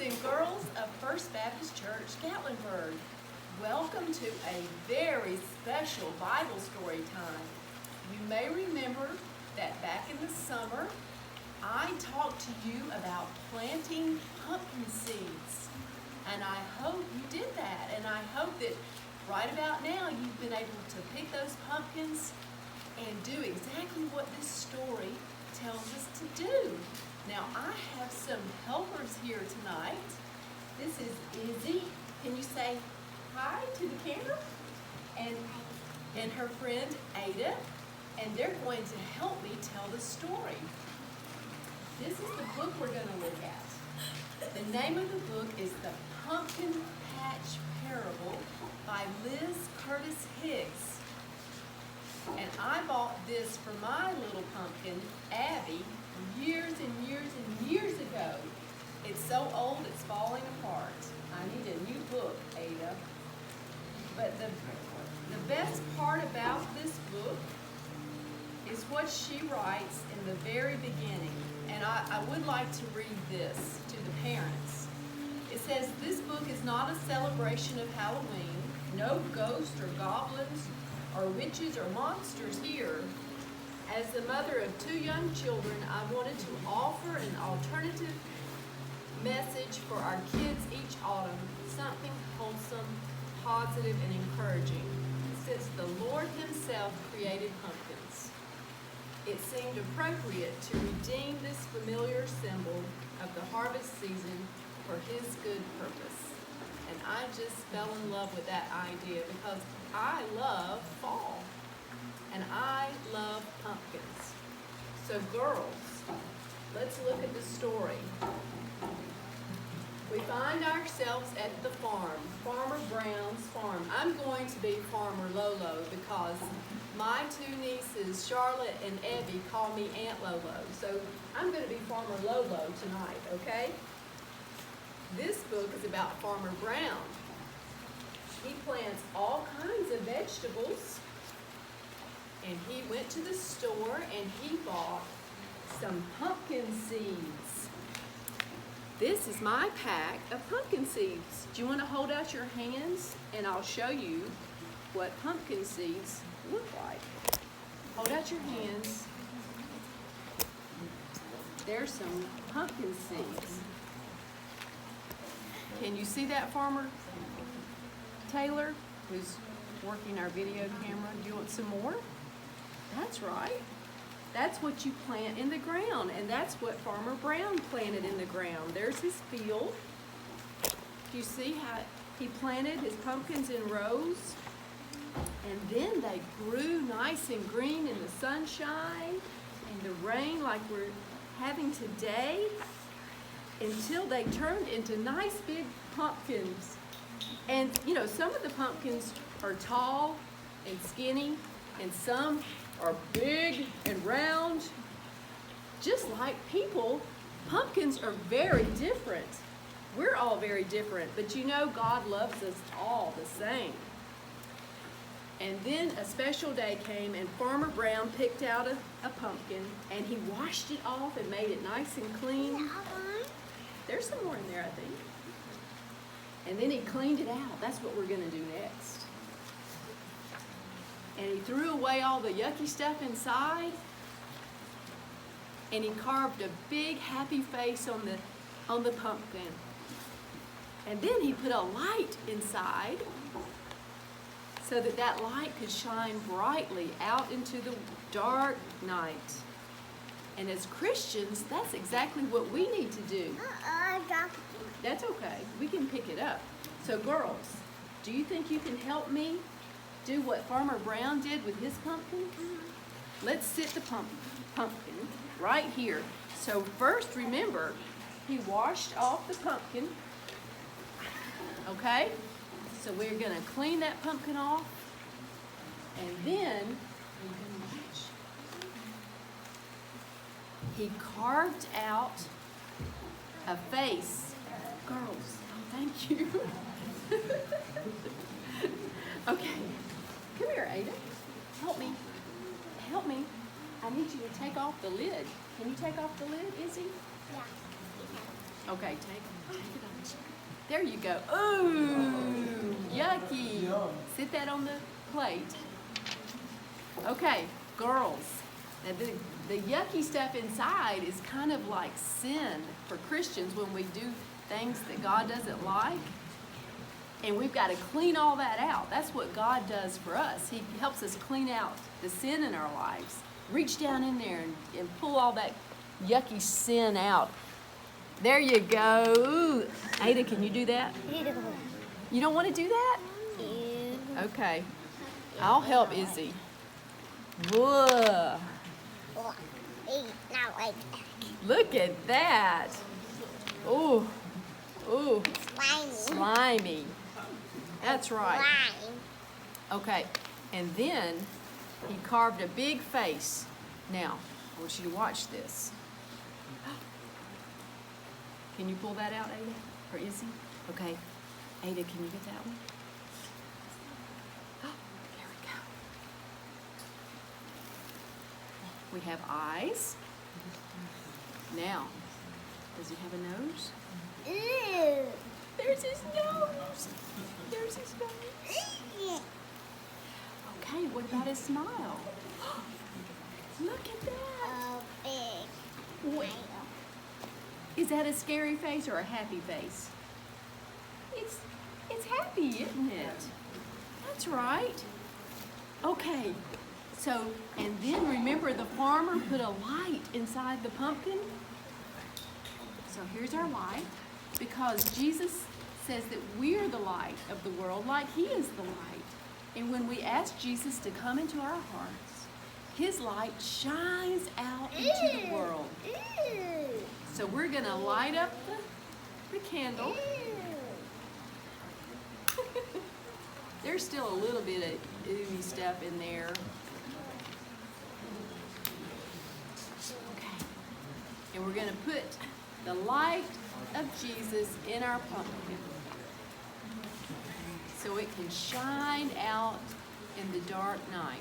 and girls of First Baptist Church, Gatlinburg. Welcome to a very special Bible story time. You may remember that back in the summer, I talked to you about planting pumpkin seeds. And I hope you did that. And I hope that right about now you've been able to pick those pumpkins and do exactly what this story tells us to do. Now, I have some helpers here tonight. This is Izzy. Can you say hi to the camera? And her friend Ada. And they're going to help me tell the story. This is the book we're going to look at. The name of the book is The Pumpkin Patch Parable by Liz Curtis Higgs. And I bought this for my little pumpkin, Abby, years and years and years ago. It's so old it's falling apart. I need a new book, Ada. But the best part about this book is what she writes in the very beginning. And I would like to read this to the parents. It says, "This book is not a celebration of Halloween. No ghosts or goblins or witches or monsters here. As the mother of 2 young children, I wanted to offer an alternative message for our kids each autumn, something wholesome, positive, and encouraging. Since the Lord Himself created pumpkins, it seemed appropriate to redeem this familiar symbol of the harvest season for His good purpose." And I just fell in love with that idea because I love fall. And I love pumpkins. So girls, let's look at the story. We find ourselves at the farm, Farmer Brown's farm. I'm going to be Farmer Lolo because my 2 nieces, Charlotte and Evie, call me Aunt Lolo. So I'm going to be Farmer Lolo tonight, okay? This book is about Farmer Brown. He plants all kinds of vegetables. And he went to the store and he bought some pumpkin seeds. This is my pack of pumpkin seeds. Do you want to hold out your hands and I'll show you what pumpkin seeds look like? Hold out your hands. There's some pumpkin seeds. Can you see that, Farmer Taylor, who's working our video camera? Do you want some more? That's right. That's what you plant in the ground, and that's what Farmer Brown planted in the ground. There's his field. Do you see how he planted his pumpkins in rows? And then they grew nice and green in the sunshine and the rain like we're having today until they turned into nice big pumpkins. And, you know, some of the pumpkins are tall and skinny, and some are big and round. Just like people, pumpkins are very different. We're all very different, but you know God loves us all the same. And then a special day came and Farmer Brown picked out a pumpkin and he washed it off and made it nice and clean. There's some more in there, I think. And then he cleaned it out. That's what we're going to do next. And he threw away all the yucky stuff inside. And he carved a big happy face on the pumpkin. And then he put a light inside so that that light could shine brightly out into the dark night. And as Christians, that's exactly what we need to do. That's okay. We can pick it up. So girls, do you think you can help me do what Farmer Brown did with his pumpkin? Let's sit the pumpkin right here. So first, remember, he washed off the pumpkin. Okay? So we're going to clean that pumpkin off. And then he carved out a face. Girls, thank you. Okay. Come here, Ada. Help me. Help me. I need you to take off the lid. Can you take off the lid, Izzy? Yeah. Okay, take it on. There you go. Ooh, yucky. Sit that on the plate. Okay, girls. Now the yucky stuff inside is kind of like sin for Christians when we do things that God doesn't like. And we've got to clean all that out. That's what God does for us. He helps us clean out the sin in our lives. Reach down in there and pull all that yucky sin out. There you go. Ooh. Ada, can you do that? You don't want to do that? Okay. I'll help Izzy. Whoa. Look at that. Ooh. Ooh. Slimy. That's right. Okay. And then he carved a big face. Now, I want you to watch this. Can you pull that out, Ada? Or Izzy? Okay. Ada, can you get that one? Oh, there we go. We have eyes. Now, does he have a nose? Ew. There's his nose. There's his nose. Okay, what about his smile? Look at that. Big. Wait. Is that a scary face or a happy face? It's happy, isn't it? That's right. Okay. So, and then remember the farmer put a light inside the pumpkin? So here's our light, because Jesus says that we're the light of the world like he is the light. And when we ask Jesus to come into our hearts, his light shines out into the world. Ew. So we're going to light up the candle. There's still a little bit of ooey stuff in there. Okay. And we're going to put the light of Jesus in our pumpkin so it can shine out in the dark night.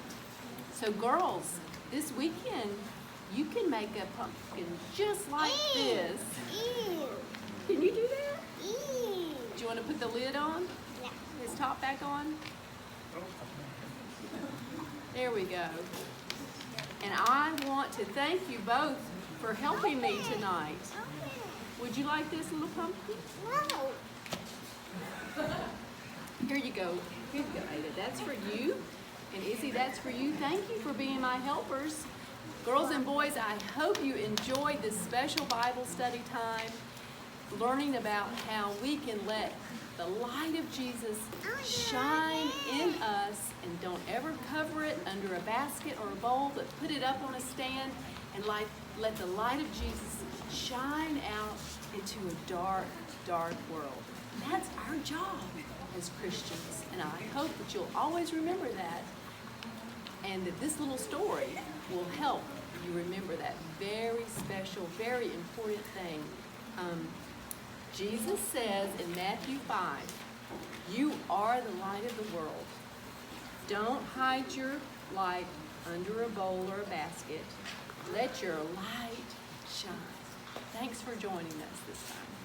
So girls, this weekend, you can make a pumpkin just like this. Ew. Can you do that? Ew. Do you want to put the lid on? Yeah. His top back on? There we go. And I want to thank you both for helping me tonight. Would you like this little pumpkin? No. Here you go. Here you go, Ada. That's for you. And Izzy, that's for you. Thank you for being my helpers. Girls and boys, I hope you enjoyed this special Bible study time, learning about how we can let the light of Jesus shine in us, and don't ever cover it under a basket or a bowl, but put it up on a stand and let the light of Jesus shine out into a dark, dark world. And that's our job as Christians, and I hope that you'll always remember that, and that this little story will help you remember that very special, very important thing. Jesus says in Matthew 5, you are the light of the world. Don't hide your light under a bowl or a basket. Let your light shine. Thanks for joining us this time.